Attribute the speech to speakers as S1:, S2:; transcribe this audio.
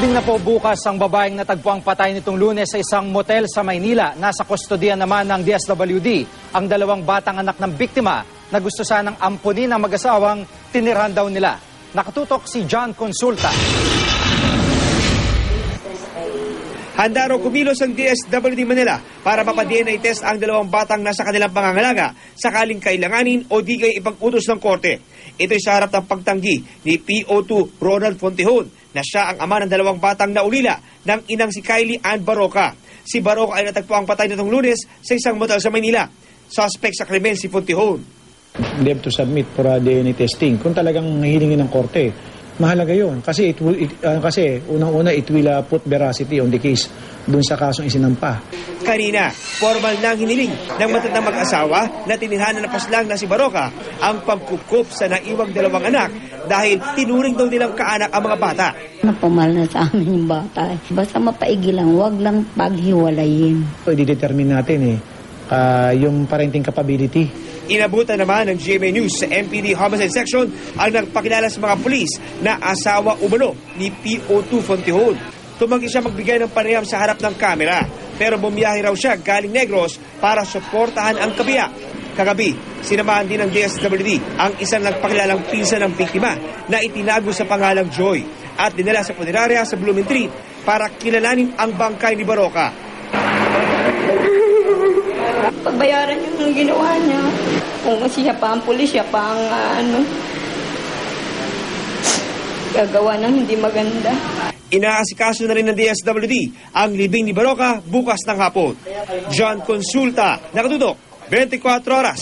S1: Lilibing na po bukas ang babaeng natagpuang patay nitong Lunes sa isang motel sa Maynila. Nasa kustodiyan naman ng DSWD ang dalawang batang anak ng biktima na gusto sanang ampunin ang mag-asawang tinirhan daw nila. Nakatutok si John Consulta.
S2: Handa raw kumilos ang DSWD Manila para mapa-DNA test ang dalawang batang nasa kanilang pangangalaga sakaling kailanganin o di kayo ipang utos ng korte. Ito'y sa harap ng pagtanggi ni PO2 Ronald Fontihon na siya ang ama ng dalawang batang naulila ng inang si Kylie Ann Baroca. Si Baroca ay natagpuang patay nitong Lunes sa isang motel sa Maynila. Suspect sa krimen si Fontihon.
S3: They have to submit for DNA testing. Kung talagang hihilingin ng korte, mahalaga yun. Kasi unang-una, it will put veracity on the case dun sa kasong isinampa.
S2: Kanina, formal nang hiniling ng matandang mag-asawa na tinirhanan na paslang na si Baroca ang pagkukup sa naiwang dalawang anak dahil tinuring daw nilang kaanak ang mga bata.
S4: Napamahal na sa amin yung bata. Basta mapaigi lang, wag lang paghiwalayin.
S3: I-determine natin yung parenting capability.
S2: Inabutan naman ng GMA News sa MPD Homicide Section ang nagpakilala sa mga pulis na asawa umano ni PO2 Fontihon. Tumanggi siya magbigay ng panayam sa harap ng kamera pero bumiyahe raw siya galing Negros para suportahan ang kabiyak. Kagabi, sinamahan din ng DSWD ang isang nagpakilalang pinsan ng biktima na itinago sa pangalang Joy at dinala sa punerarya sa Blooming Treat para kilalanin ang bangkay ni Baroca.
S4: Pagbayaran yung ginawa niya. Kung siya pa ang pulis, siya pa ang gagawa ng hindi maganda.
S2: Inaasikaso na rin ng DSWD ang libing ni Baroca bukas ng hapon. John Consulta, nakatutok, 24 oras.